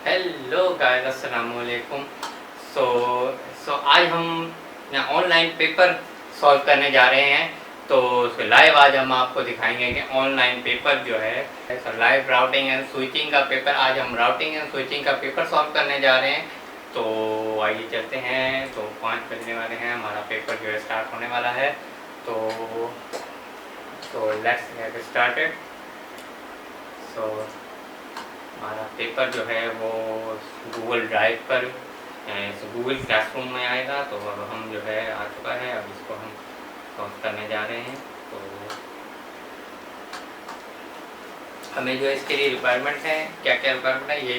Hello guys, अस्सलाम वालेकुम। सो आज हम ऑनलाइन पेपर सॉल्व करने जा रहे हैं। तो लाइव आज हम आपको दिखाएंगे कि ऑनलाइन पेपर जो है लाइव राउटिंग एंड स्विचिंग का पेपर। आज हम राउटिंग एंड स्विचिंग का पेपर सॉल्व करने जा रहे हैं। तो आइए चलते हैं। तो 5 बजने वाले हैं, हमारा पेपर जो है स्टार्ट होने वाला है। तो लेट्स गेट स्टार्टेड। सो हमारा पेपर जो है वो गूगल ड्राइव पर गूगल क्लासरूम में आएगा। तो अब हम जो है आ चुका है, अब इसको हम सॉल्व करने जा रहे हैं। तो हमें जो इसके लिए रिक्वायरमेंट है, क्या क्या रिक्वायरमेंट है, ये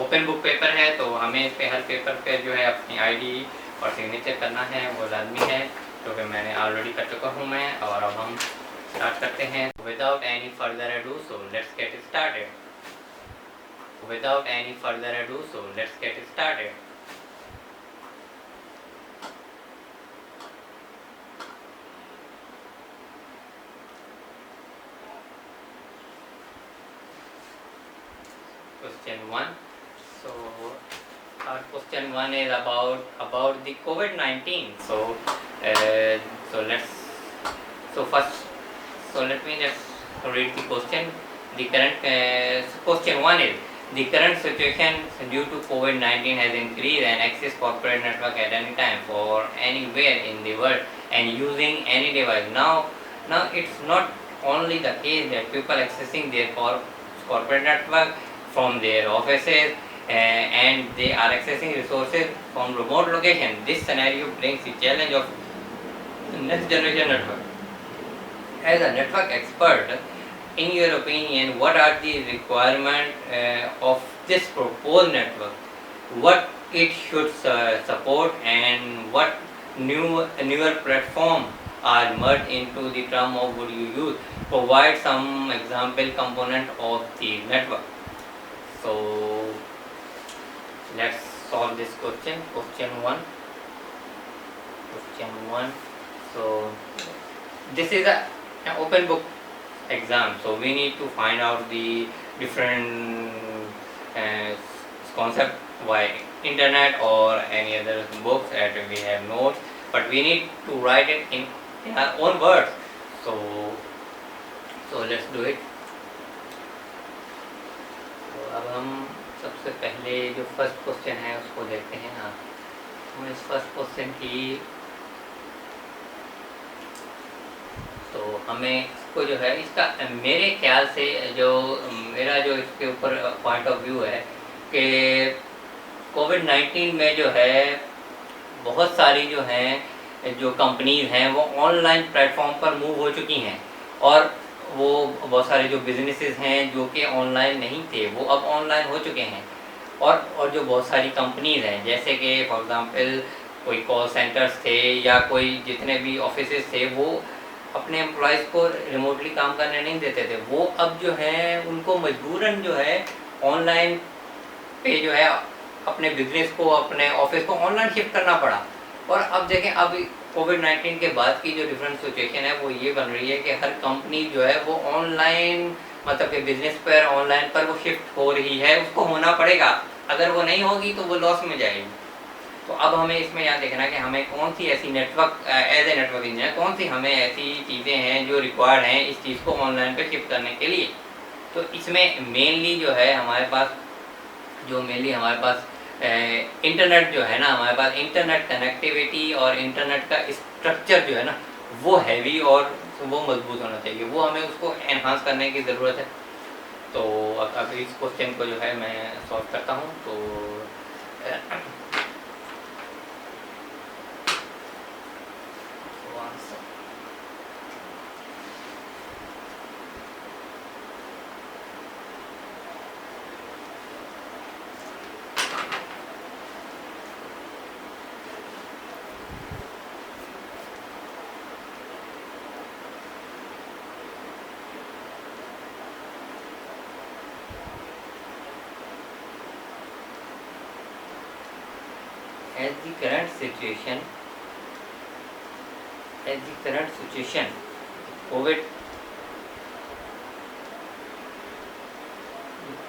ओपन बुक पेपर है। तो हमें इस पे हर पेपर पे जो है अपनी आईडी और सिग्नेचर करना है, वो लाजमी है, जो कि मैंने ऑलरेडी कर चुका हूँ मैं। और अब हम स्टार्ट करते हैं without any further ado. So let's get started. Without any further ado, so let's get started. Question 1. So our question 1 is about the COVID-19. Let me just read the question. The current question 1 is: the current situation due to COVID-19 has increased and access corporate network at any time for anywhere in the world and using any device. Now it's not only the case that people accessing their corporate network from their offices and they are accessing resources from remote location. This scenario brings the challenge of next generation network. As a network expert, in your opinion, what are the requirements of this proposed network? What it should support, and what newer platform are merged into the term of would you use? Provide some example component of the network. So let's solve this question. Question 1. So this is an open book exam, so we need to find out the different concept by internet or any other books that we have notes, but we need to write it in our own words. So let's do it. तो अब हम सबसे पहले जो first question है उसको देखते हैं। हाँ, हम इस फर्स्ट क्वेश्चन की तो हमें इसको जो है इसका मेरे ख्याल से जो मेरा जो इसके ऊपर पॉइंट ऑफ व्यू है कि कोविड-19 में जो है बहुत सारी जो हैं जो कंपनीज हैं वो ऑनलाइन प्लेटफॉर्म पर मूव हो चुकी हैं, और वो बहुत सारे जो बिजनेसेस हैं जो कि ऑनलाइन नहीं थे वो अब ऑनलाइन हो चुके हैं। और जो बहुत सारी कंपनीज हैं, जैसे कि फॉर एग्जांपल कोई कॉल सेंटर्स थे या कोई जितने भी ऑफिसेज थे, वो अपने एम्प्लॉयज़ को रिमोटली काम करने नहीं देते थे। वो अब जो है उनको मजबूरन जो है ऑनलाइन पे जो है अपने बिजनेस को, अपने ऑफिस को ऑनलाइन शिफ्ट करना पड़ा। और अब देखें, अब कोविड-19 के बाद की जो डिफरेंट सिचुएशन है वो ये बन रही है कि हर कंपनी जो है वो ऑनलाइन, मतलब कि बिजनेस पर ऑनलाइन पर वो शिफ्ट हो रही है, उसको होना पड़ेगा। अगर वो नहीं होगी तो वो लॉस में जाएगी। तो अब हमें इसमें यहाँ देखना है कि हमें कौन सी ऐसी network as a network engineer कौन सी हमें ऐसी चीज़ें हैं जो रिक्वायर्ड हैं इस चीज़ को ऑनलाइन पे शिफ्ट करने के लिए। तो इसमें मेनली जो है हमारे पास इंटरनेट जो है ना, हमारे पास इंटरनेट कनेक्टिविटी और इंटरनेट का स्ट्रक्चर जो है ना वो हैवी और वो मजबूत होना चाहिए। वो हमें उसको एनहांस करने की ज़रूरत है। तो अब इस क्वेश्चन को जो है मैं सॉल्व करता हूँ। तो as the current situation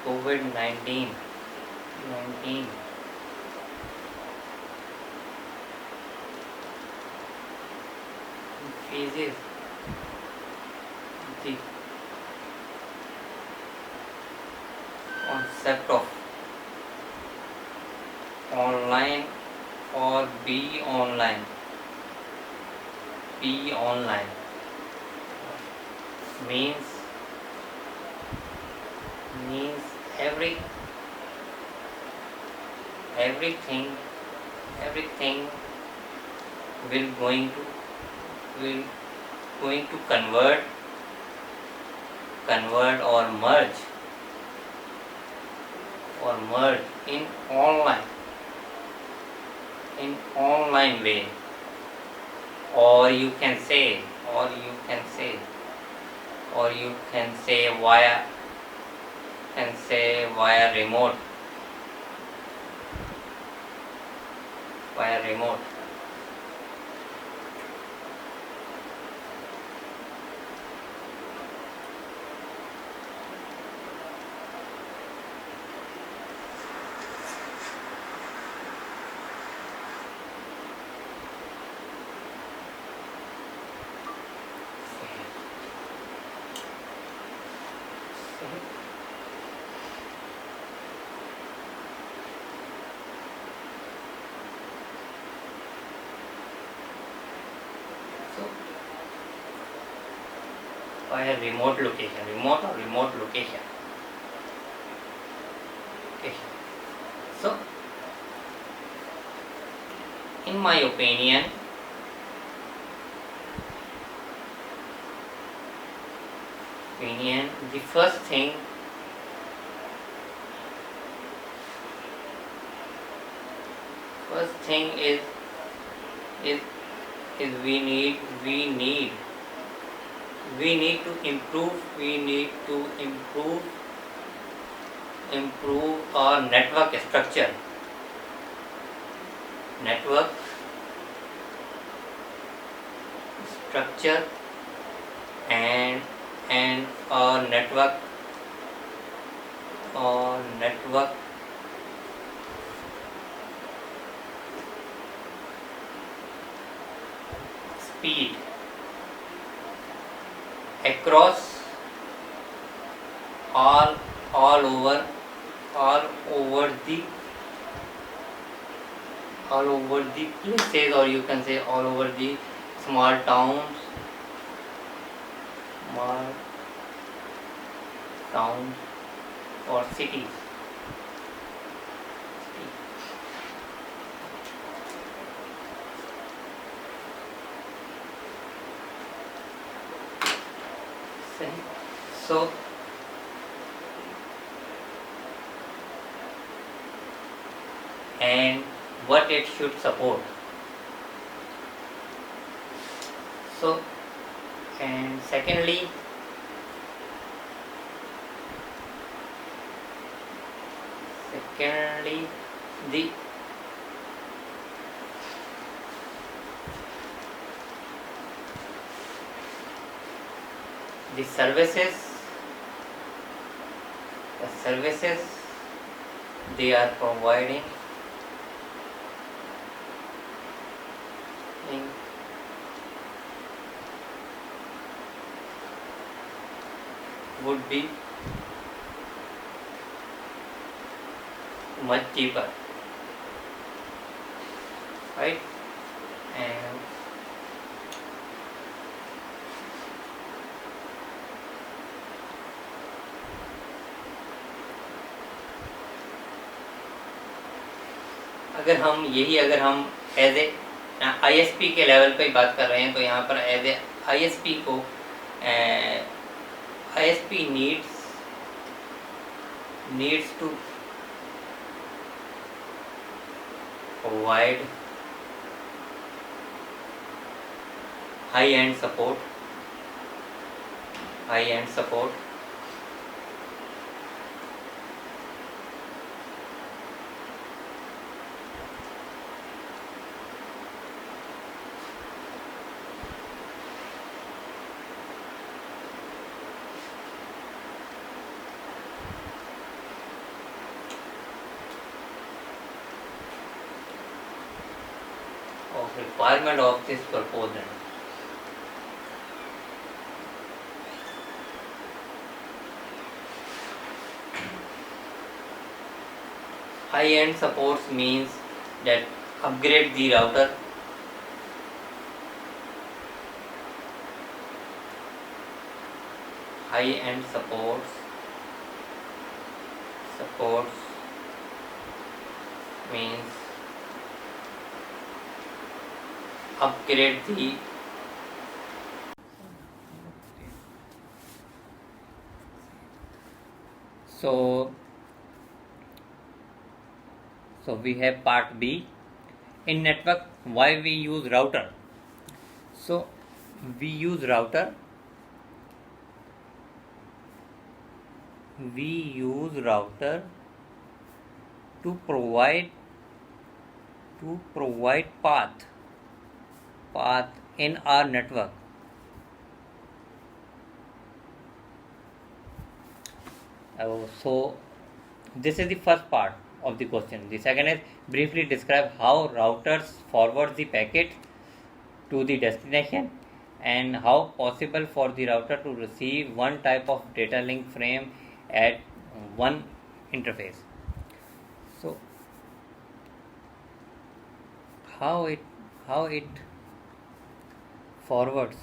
COVID-19 19 increases the concept of online or be online. Be online means every everything everything will going to will going to convert or merge in online way, or you can say or you can say or you can say via remote. So via remote location. Okay. So in my opinion, the first thing is is we need to improve our network structure, and our network speed across all over the places, or you can say all over the small towns or cities. So and what it should support. So and secondly, the services they are providing would be much cheaper, right? And अगर हम as a ISP के level पे बात कर रहे हैं, तो यहाँ पर एज ए आईएसपी को ISP needs to provide high-end support requirement of this proposed network. High-end supports means that upgrade the router. High-end supports means upgrade the so we have part B. In network, why we use router? So we use router to provide path in our network. So this is the first part of the question. The second is briefly describe how routers forward the packet to the destination and how possible for the router to receive one type of data link frame at one interface. So how it forwards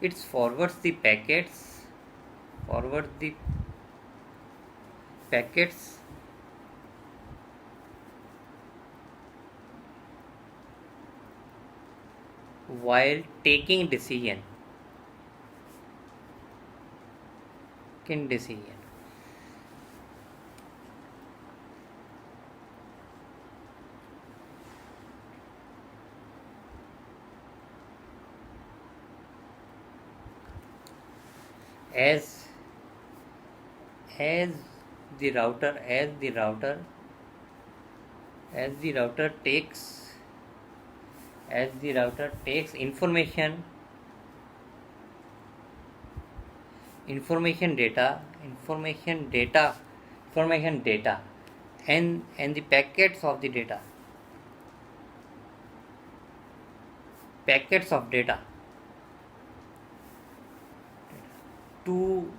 Let's it forwards the packets while taking decision as the router takes information data and the packets of data to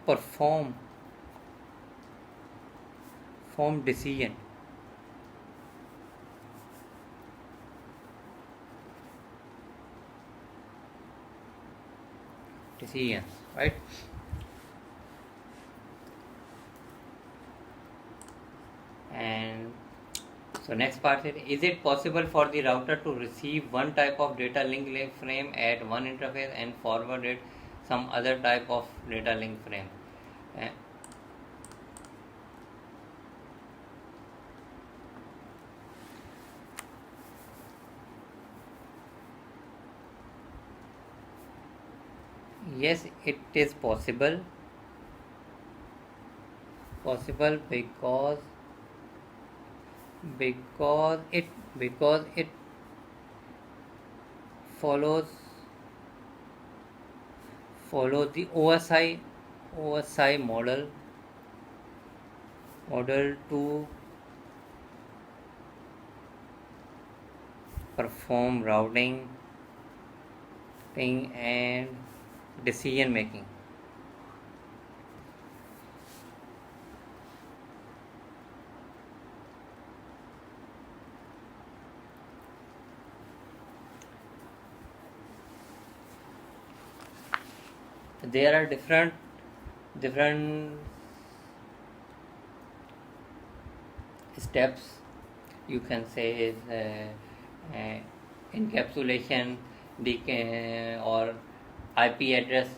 perform decisions, right? And so next part is it possible for the router to receive one type of data link frame at one interface and forward it some other type of data link frame? Yes, it is possible because it follows the OSI model to perform routing and decision making. there are different steps, you can say, is uh, encapsulation, or IP address,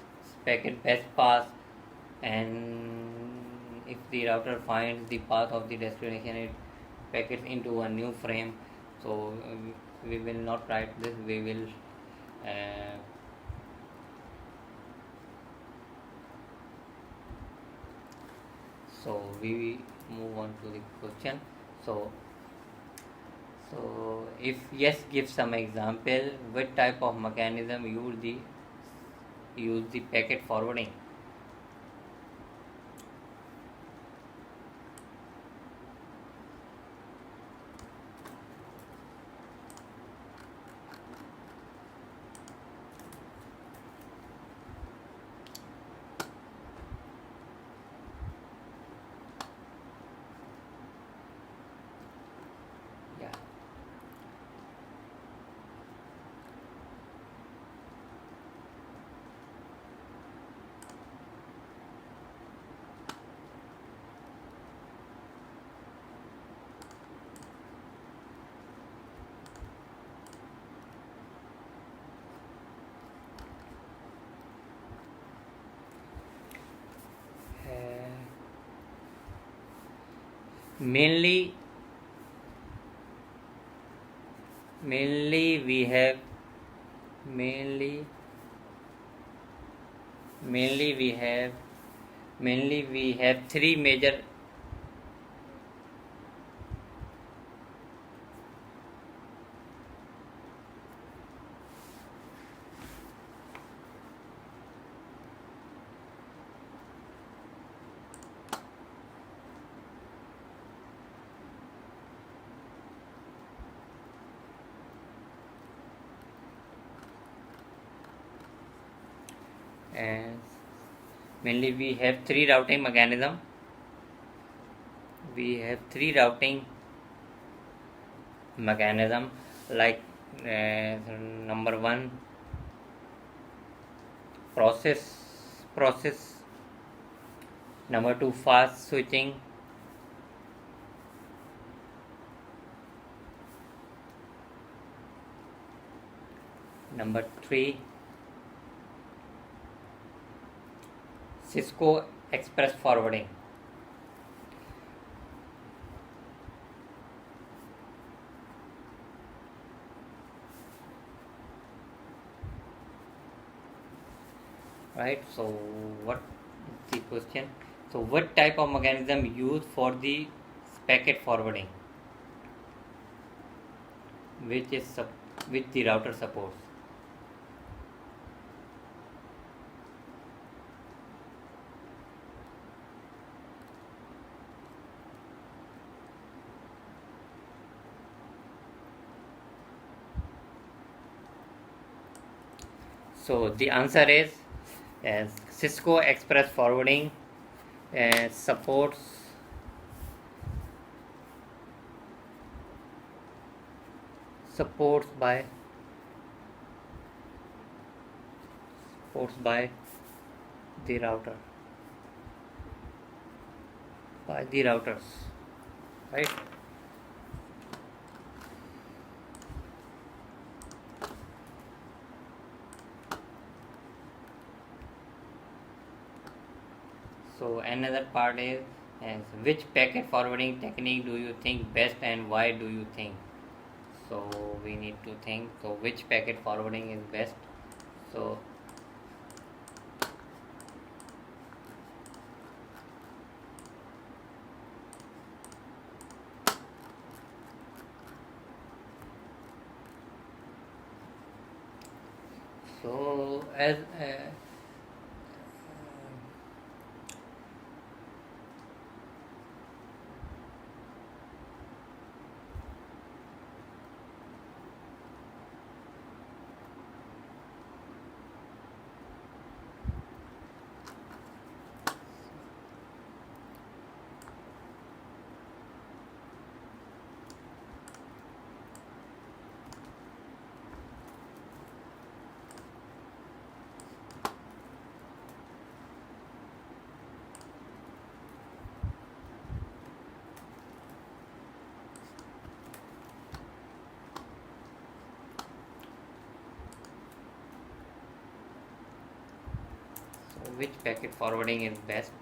packet best pass, and if the router finds the path of the destination, it packets into a new frame. So we will not write this, we will uh, so we move on to the question. So if yes, give some example. What type of mechanism use the packet forwarding? Yeah. Uh, mainly mainly we have mainly mainly we have mainly we have three major. And mainly we have three routing mechanism. We have three routing mechanism, like number one, process. Number two, fast switching. Number three, Cisco Express forwarding. Right. So what is the question? So what type of mechanism used for the packet forwarding, which the router supports? So the answer is Cisco Express forwarding supports by the router by the routers, right? So another part is which packet forwarding technique do you think best and why do you think? So we need to think. So which packet forwarding is best? So as which packet forwarding is best.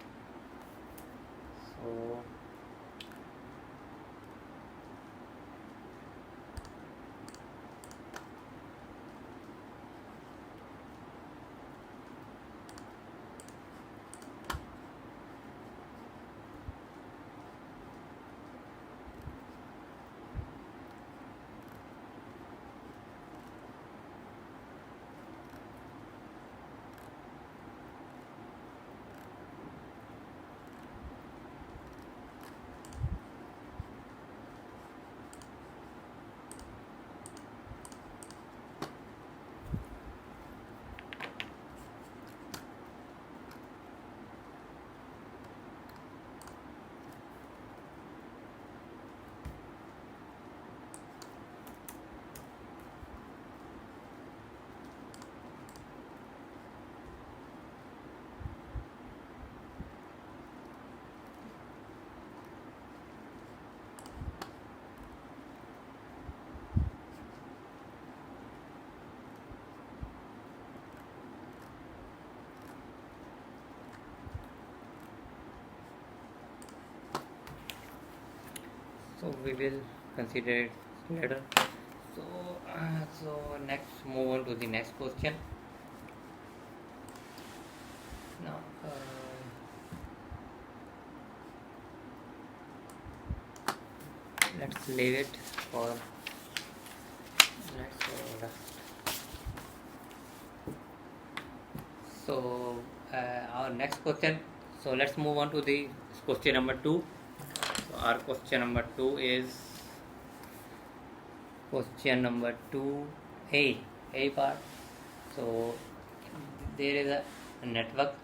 So we will consider it later. So next, move on to the next question. Now let's leave it for next. So our next question. So let's move on to the question number 2. So our question number 2 is question number 2, A part. So there is a network.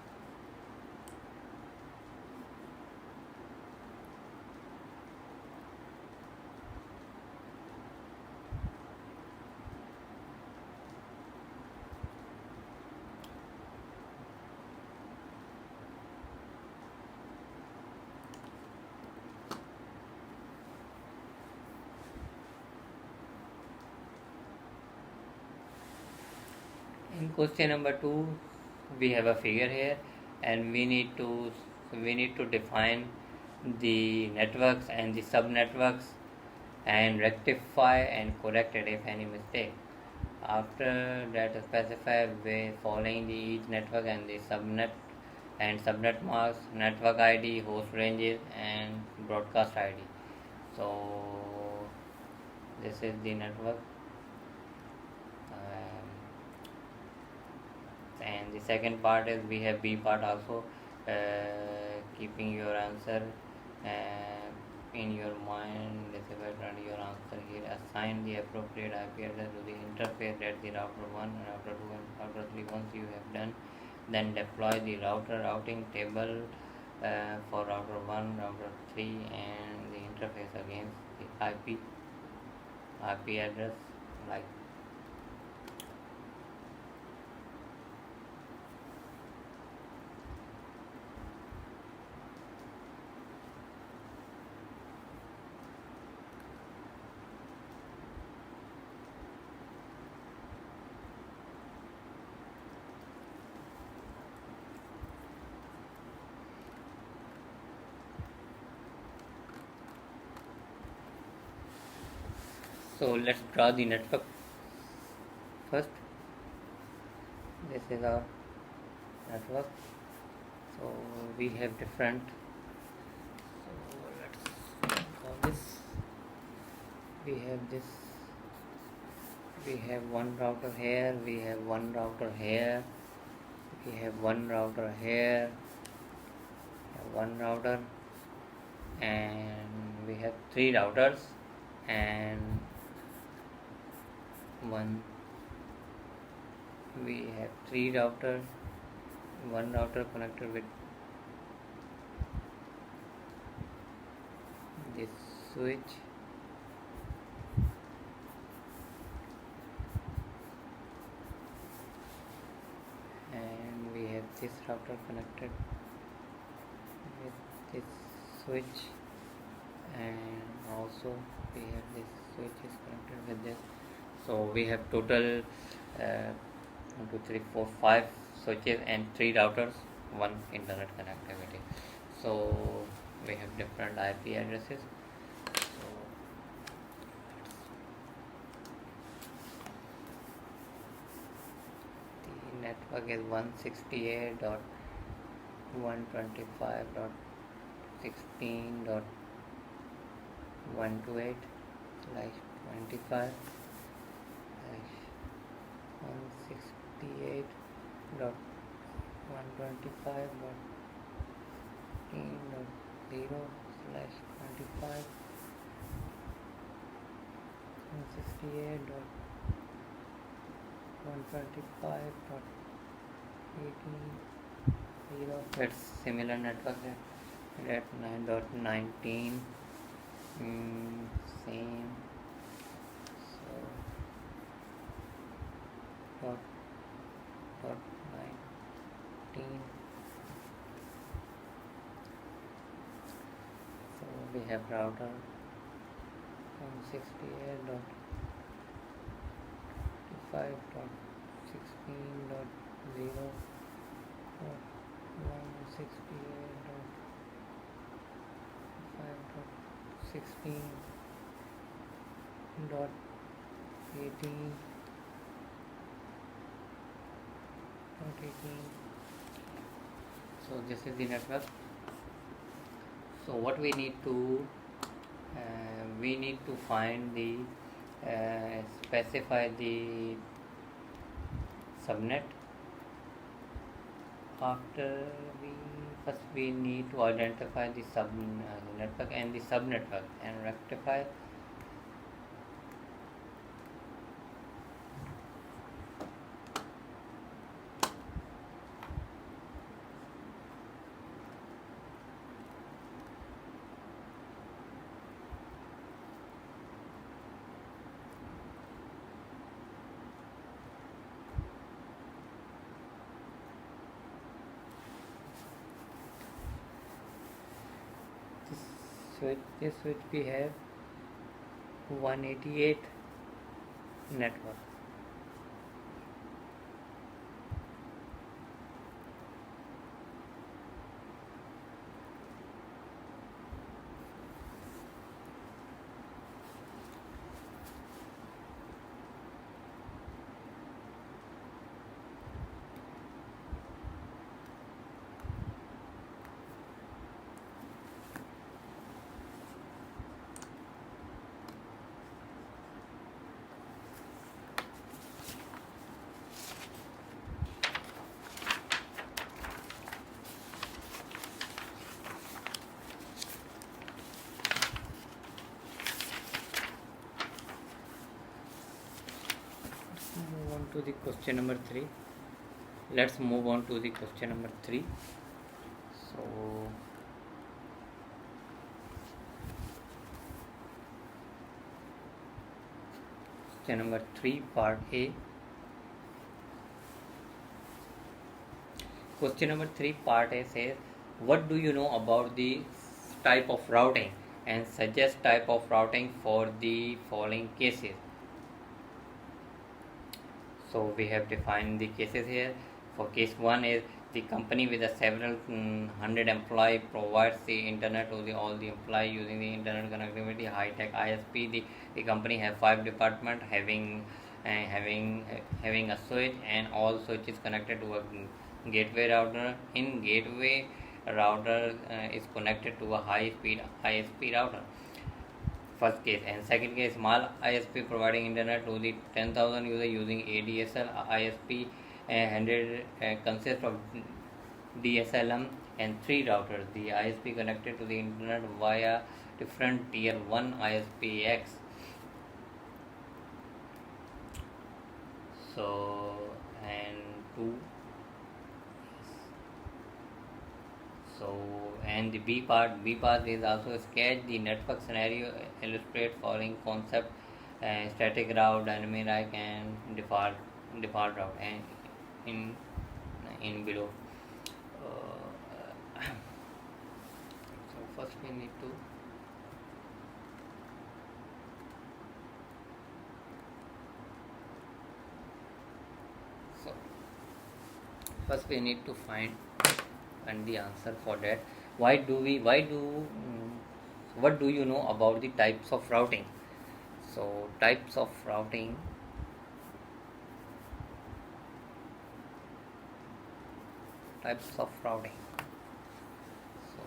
In question number 2, we have a figure here, and we need to define the networks and the subnetworks and rectify and correct it if any mistake. After that, specify way following the each network and the subnet marks, network ID, host ranges, and broadcast ID. So this is the network. And the second part is we have B part also. Keeping your answer in your mind, decide your answer here. Assign the appropriate IP address to the interface that the router 1 and router 2 and router 3. Once you have done, then deploy the router routing table for router 1, router 3 and the interface against the IP address like. So let's draw the network first. This is our network. So we have different. So let's draw this. We have this. We have one router here. We have one router here. We have one router here. One router, and we have 3 routers and one. We have 3 routers, one router connected with this switch, and we have this router connected with this switch, and also we have this switch is connected with this. So we have total 1, 2, 3, 4, 5 switches and 3 routers. one internet connectivity. So we have different IP addresses. So the network is 168.125.16.168.0/25 168.125.18.0. It's similar network at 9.19. Same. So dot 19. So we have router 168.25.16.0 168.5.16.18. So this is the network. So what we need to find the specify the subnet. After we need to identify the network and the subnetwork and rectify. This switch we have 188 network. Move on to the question number 3. Let's move on to the question number 3. So question number 3, part A. Question number 3, part A says, what do you know about the type of routing and suggest type of routing for the following cases. So we have defined the cases here. For case 1 is the company with a several hundred employee provides the internet to all the employee using the internet connectivity, high tech ISP. The company has 5 departments having a switch, and all switches connected to a gateway router. In gateway router is connected to a high speed ISP router. First case. And second case, small ISP providing internet to the 10,000 users using ADSL ISP, and consists of DSLM and 3 routers. The ISP connected to the internet via different tier 1 ISPX. So and 2. So and the B part is also sketch the network scenario, illustrate following concept: static route, dynamic route, and default route, and in below. So first we need to find and the answer for that. What do you know about the types of routing? So types of routing. So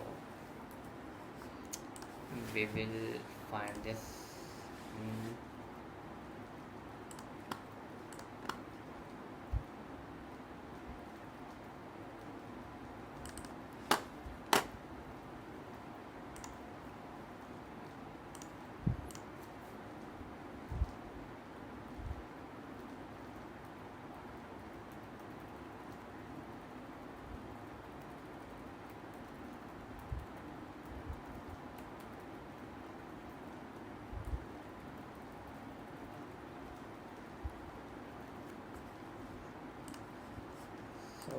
we will find this. Mm, So,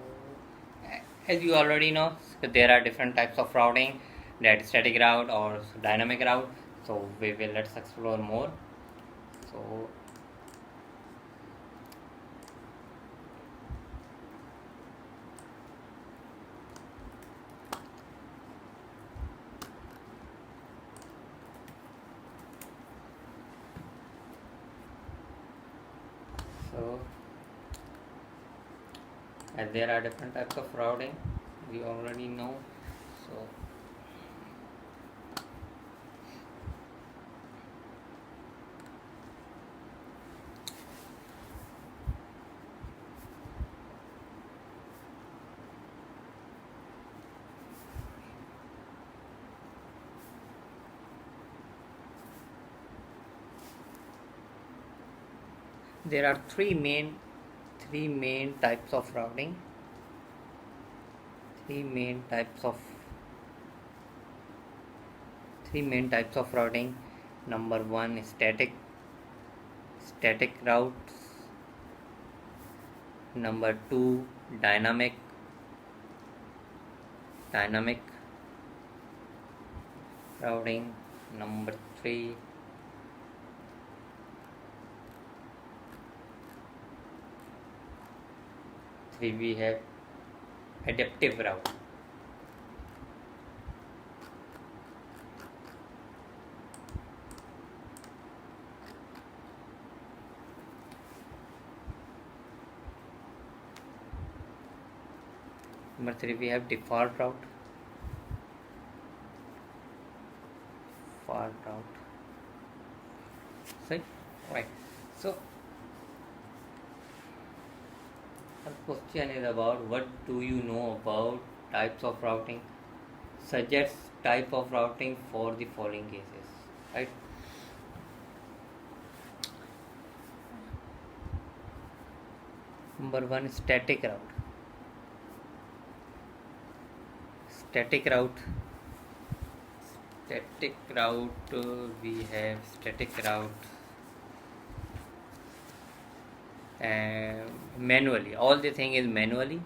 as you already know, there are different types of routing, that static route or dynamic route. So we will let's explore more. So so as there are different types of routing, we already know. So there are three main types of routing. Three main types of routing. Number one, static routes. Number two, dynamic routing. Number three, we have adaptive route. Number three, we have default route. See, right. So our question is about what do you know about types of routing? Suggest type of routing for the following cases, right? Number one, static route. We have static route manually. All the thing is manually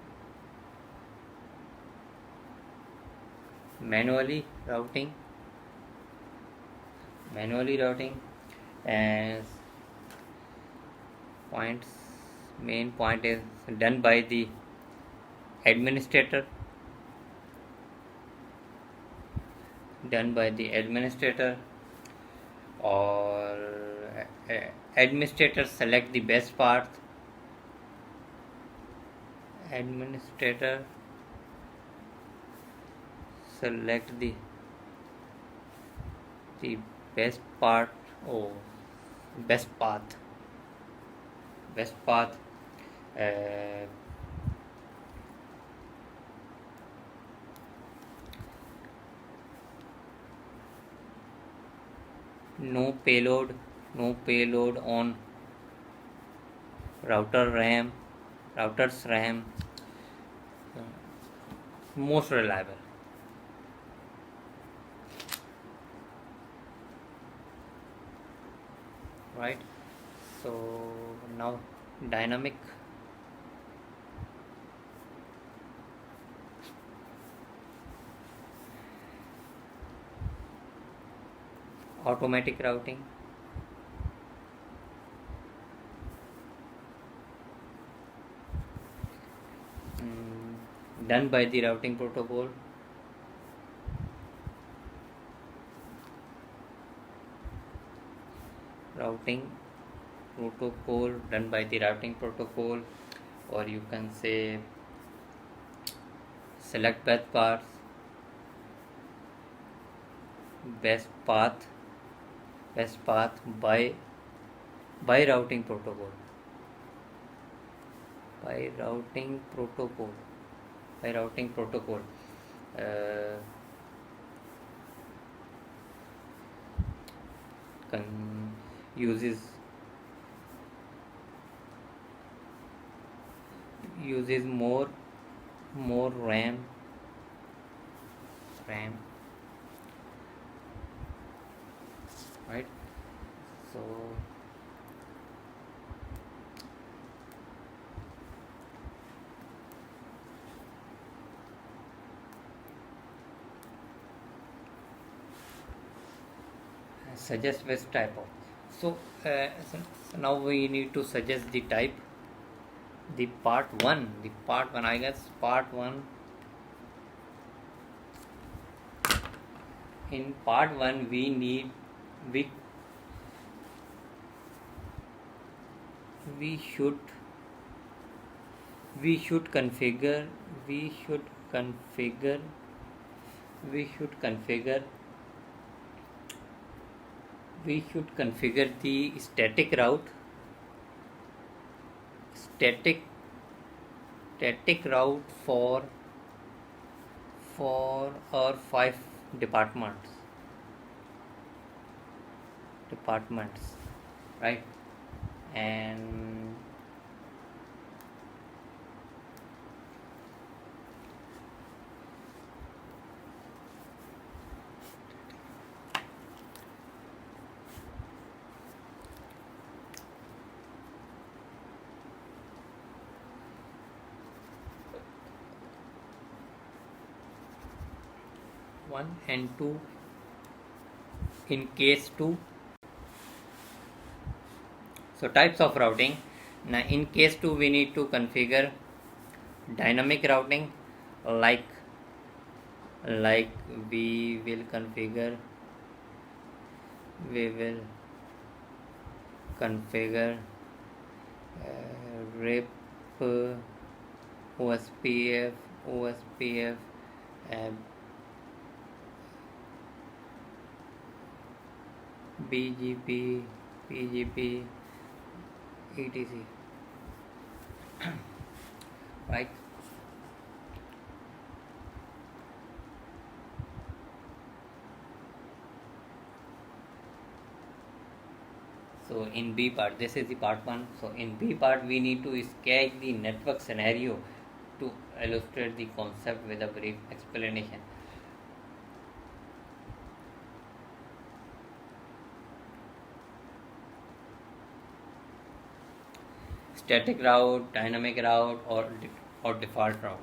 routing. And main point is done by the administrator. Or administrator select the best path. Administrator select the best part or best path. No payload on router's RAM. Most reliable. Right. So now dynamic. Automatic routing. done by the routing protocol. Routing protocol done by the routing protocol, or you can say select best path by routing protocol by routing protocol uh, uses more RAM, right? So suggest best type of, so, so now we need to suggest the type. The part 1, I guess part 1. In part 1 we should configure the static route for our 5 departments, right? And one and two. In case 2, so types of routing. Now in case 2 we need to configure dynamic routing, like we will configure RIP, OSPF, BGP, etc. Right? So in B part, this is the part 1. So in B part we need to sketch the network scenario to illustrate the concept with a brief explanation. Static route, dynamic route, or default route.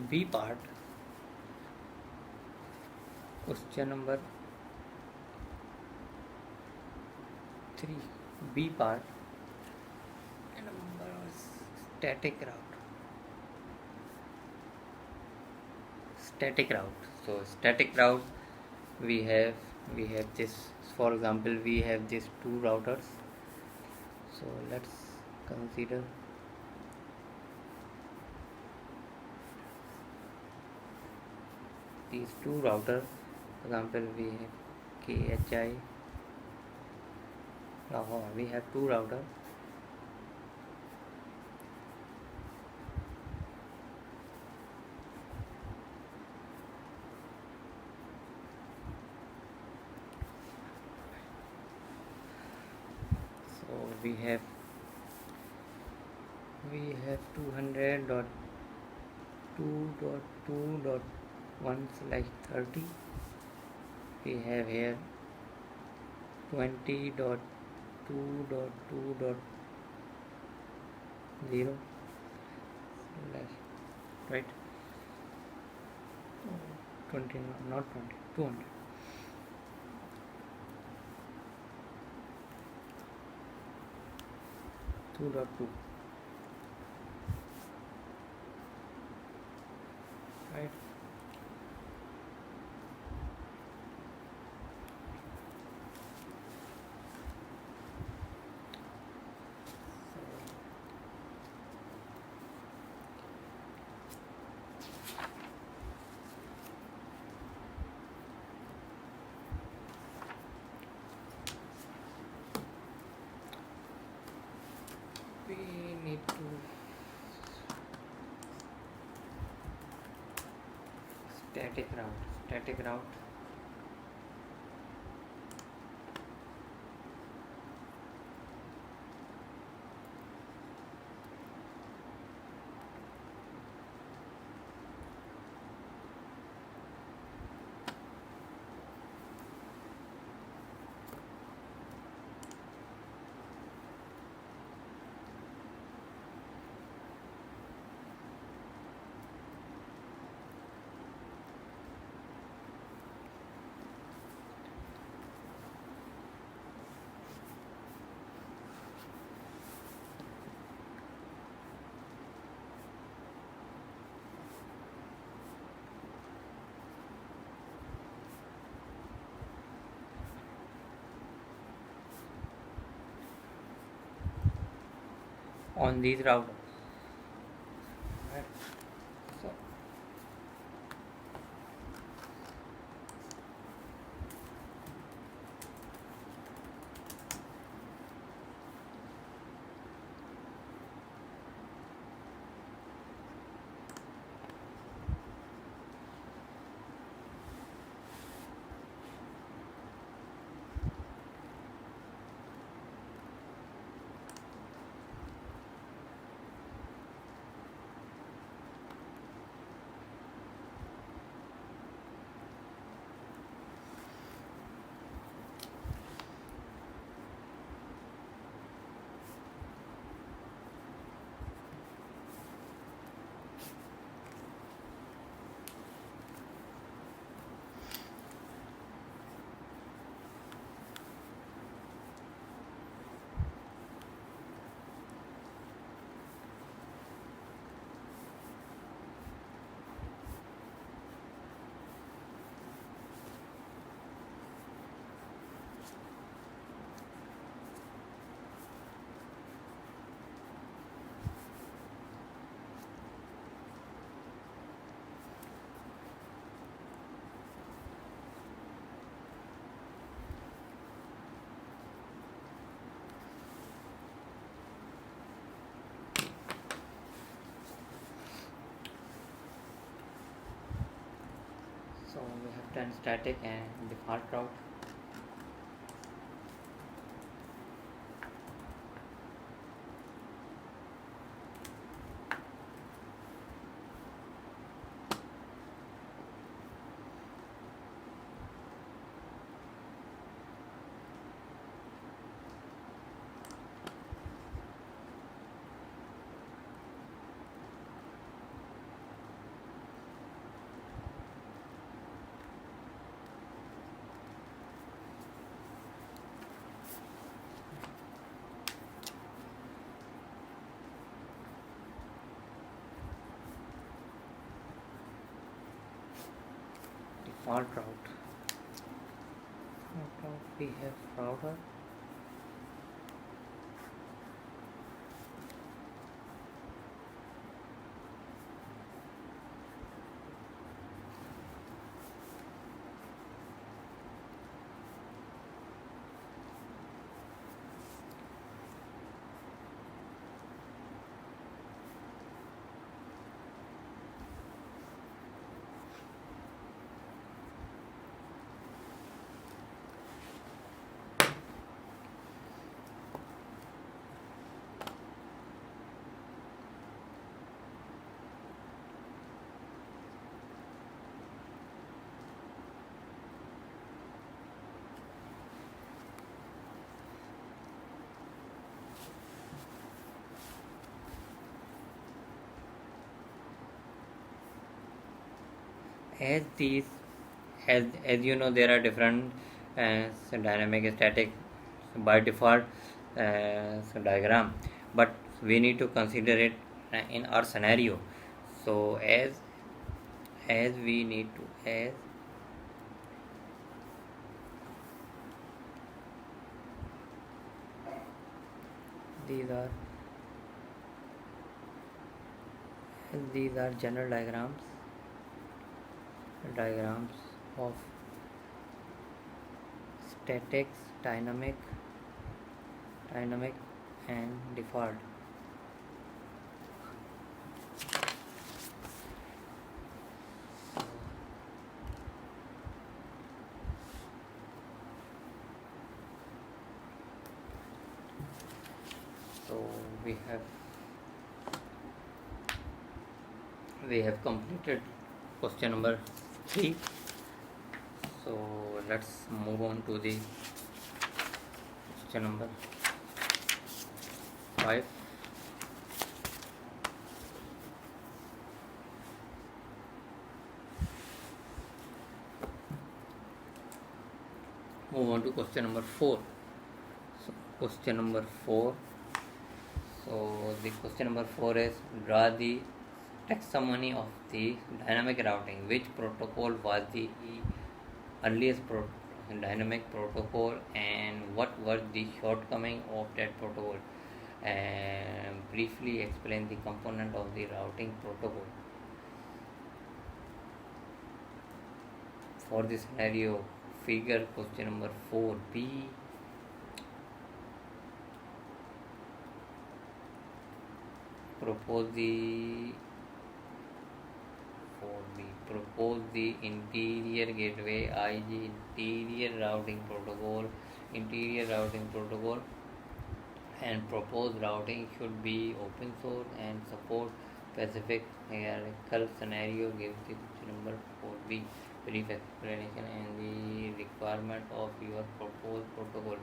B part, question number 3. B part, static route. So static route, we have this. For example, we have these 2 routers. So let's consider these 2 routers. For example, we have KHI Lahore. We have 2 routers. we have 200.2.2.1/30. We have here 20.2.2.0 right, 20, not 20, 200. Two dot two, right? We need to static route. On these routers, right? So we have done static and default route. Default route. We have router. as these as you know, there are different dynamic, static, by default diagram, but we need to consider it in our scenario. So as we need to as these are general diagrams of statics, dynamic and default. So we have completed question number 3. So let's move on to the question number 5. Move on to question number 4. So question number 4. So the question number 4 is, draw the taxonomy of the dynamic routing. Which protocol was the earliest dynamic protocol, and what were the shortcomings of that protocol? And briefly explain the component of the routing protocol. For the scenario figure, question number 4b, propose the interior gateway, IG interior routing protocol, and proposed routing should be open source and support specific hierarchical scenario. Gives the question number 4b brief explanation and the requirement of your proposed protocol,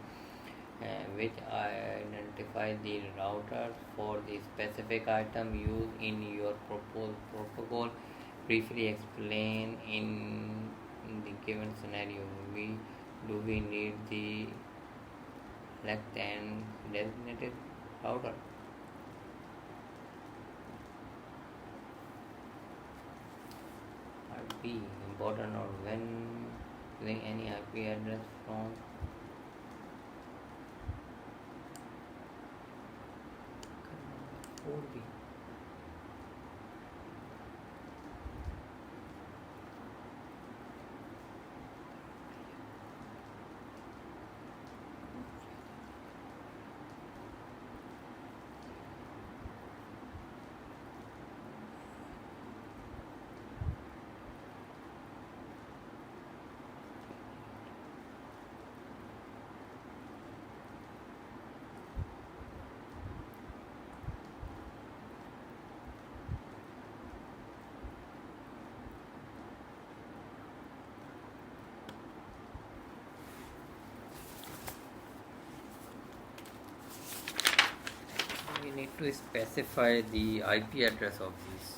which identify the routers for the specific item used in your proposed protocol. Briefly explain in the given scenario. Do we need the select and designated router? Part B, important or when using any IP address from 4B. We need to specify the IP address of these.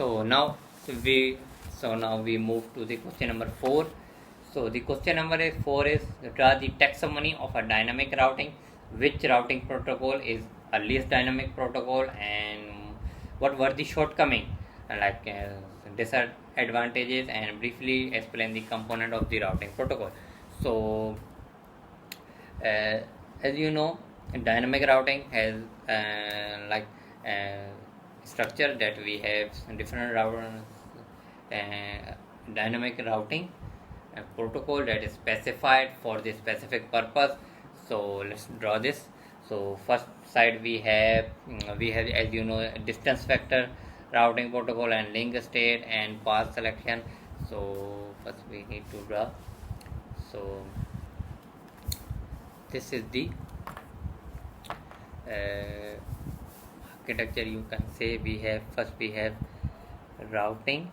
So now we now we move to the question number 4. So the question number 4 is draw the taxonomy of a dynamic routing. Which routing protocol is earliest dynamic protocol, and what were the shortcomings, like disadvantages, and briefly explain the component of the routing protocol. So as you know, dynamic routing has like structure that we have different dynamic routing protocol that is specified for this specific purpose. So let's draw this. So first side we have as you know distance vector routing protocol and link state and path selection. So first we need to draw. So this is the architecture, you can say. We have routing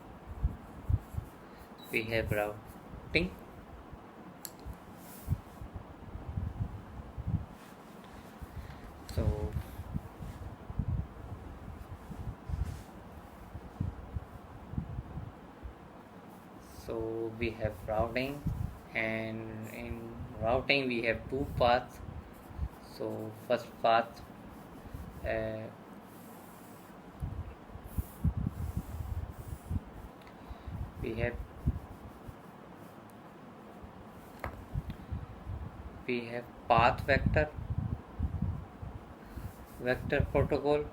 so we have routing, and in routing we have two paths. So first path we have path vector protocol,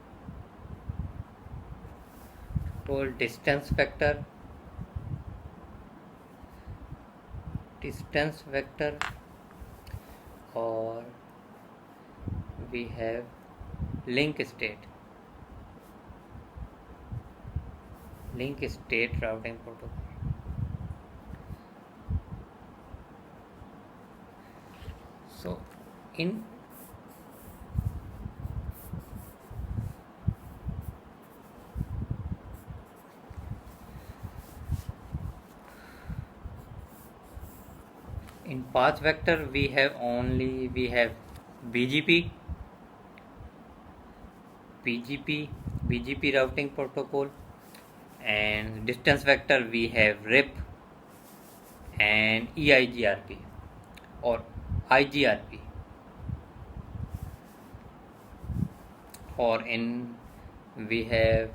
called distance vector, or we have link state routing protocol. So in path vector we have BGP routing protocol, and distance vector we have RIP and EIGRP or IGRP, or in we have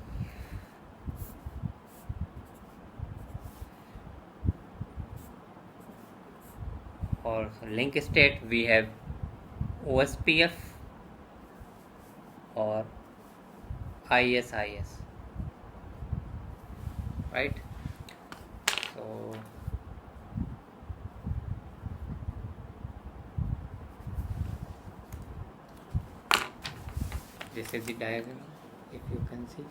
or link state we have OSPF or ISIS, right? So this is the diagram, if you can see,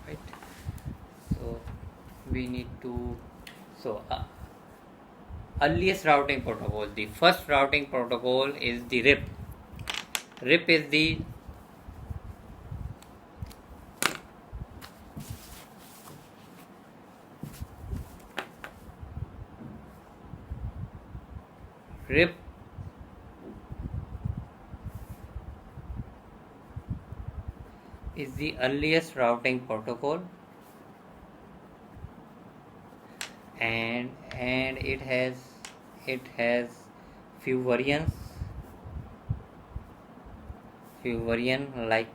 right? So we need to earliest routing protocol, the first routing protocol is the RIP. RIP is the earliest routing protocol, and it has few variants like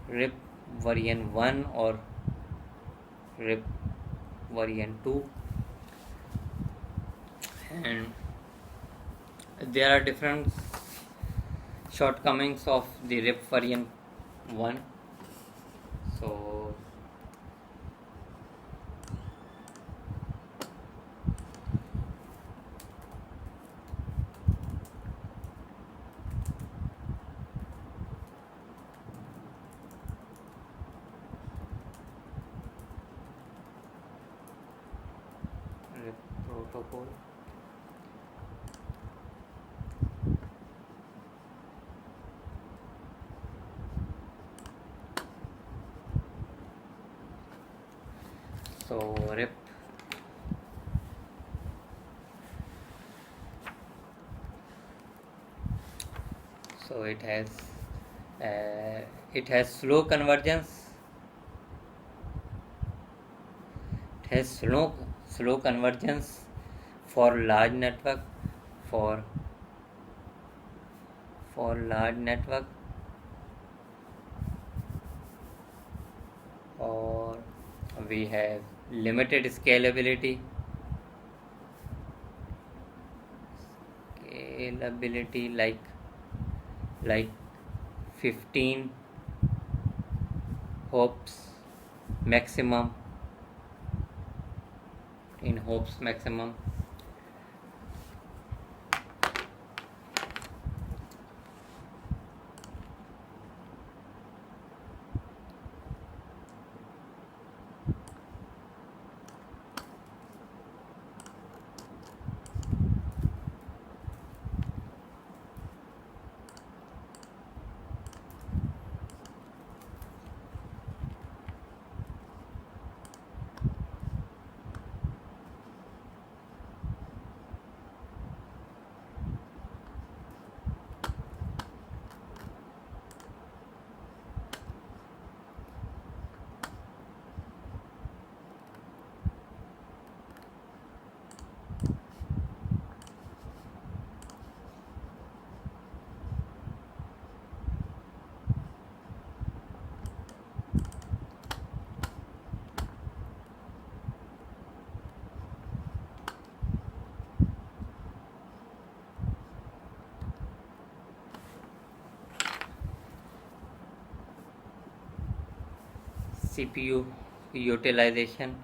RIP variant 1 or RIP variant 2, and there are different shortcomings of the RIP variant 1. So RIP protocol. So RIP it has It has slow convergence. It has slow convergence for large network. For large network, or we have limited scalability. Like 15 hops maximum. In hops maximum. CPU utilization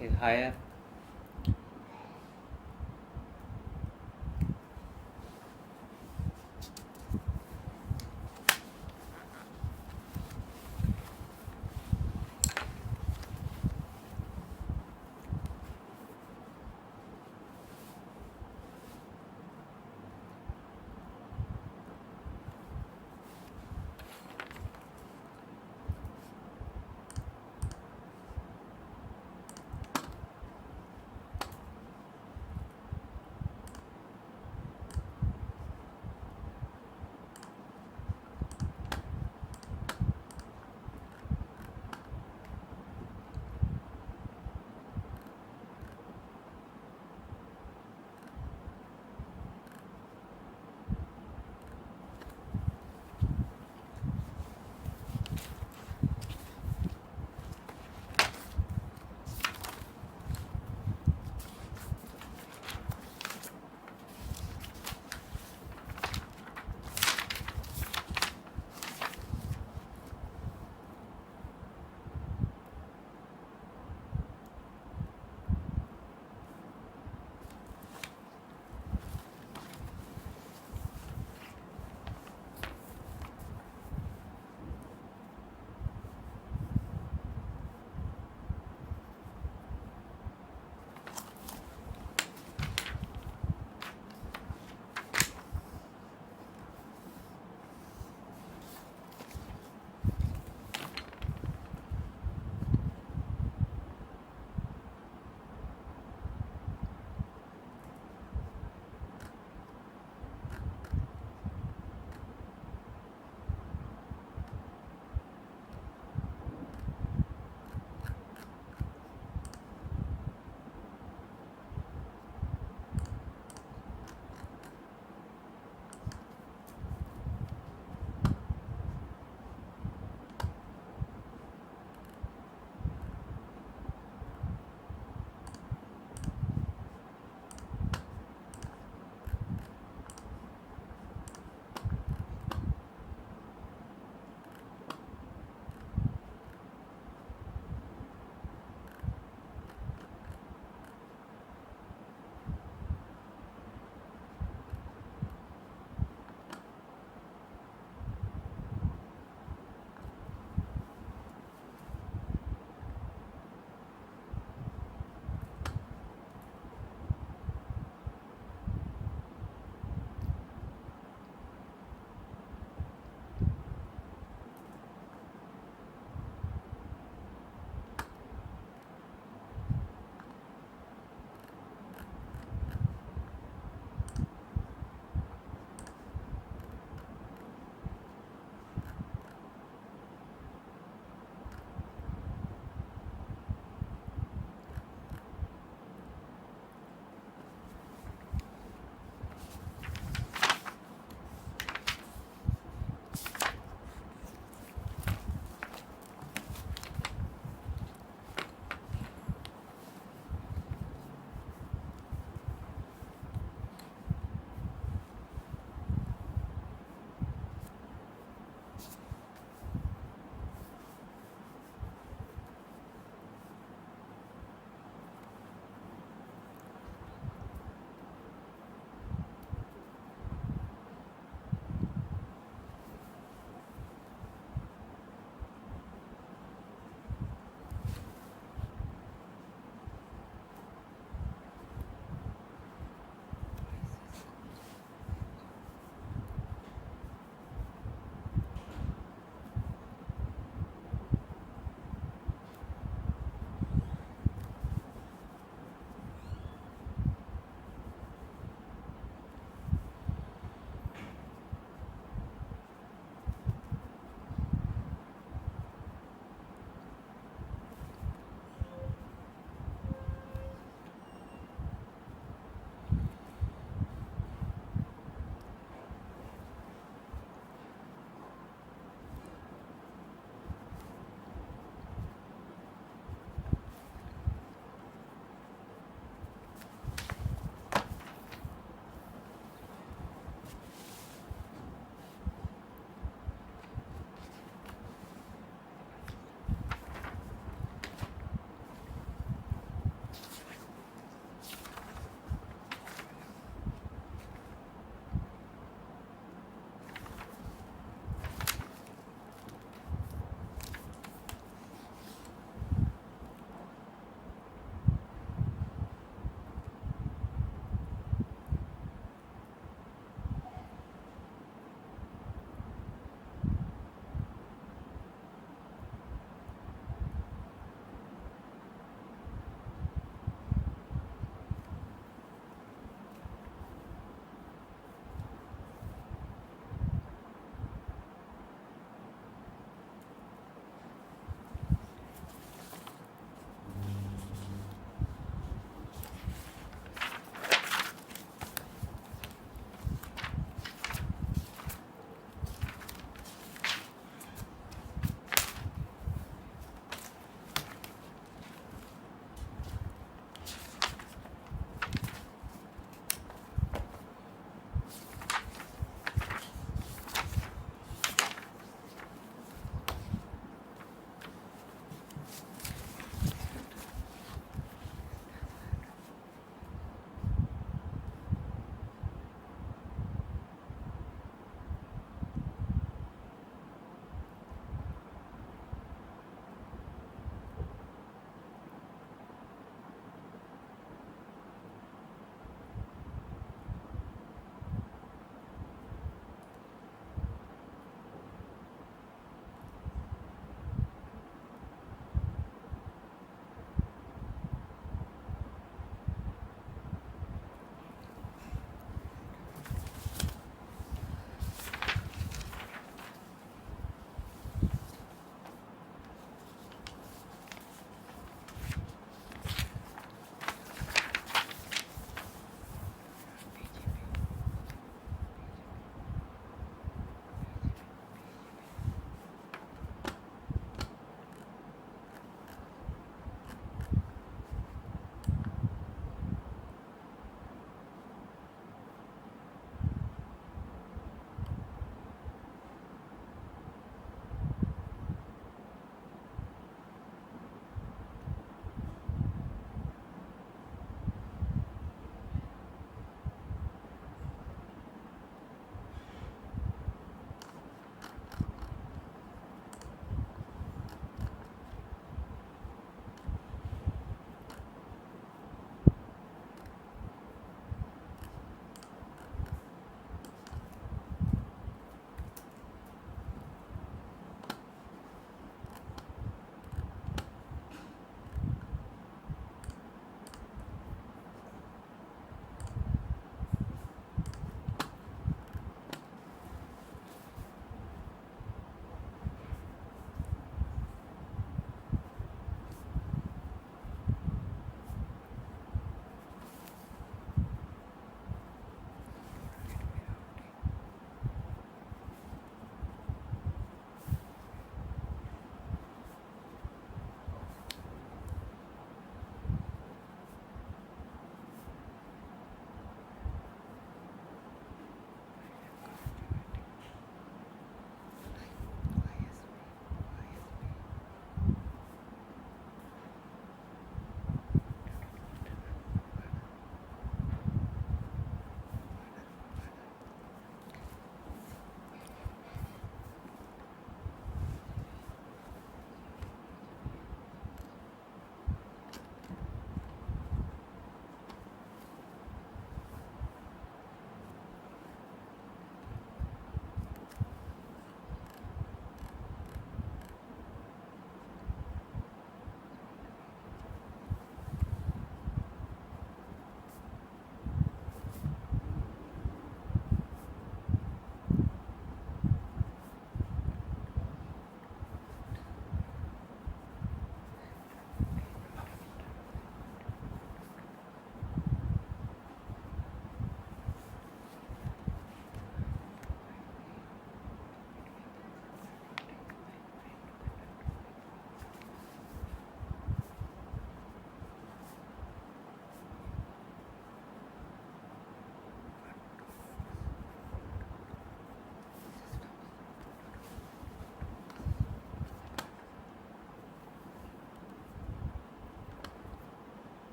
is higher.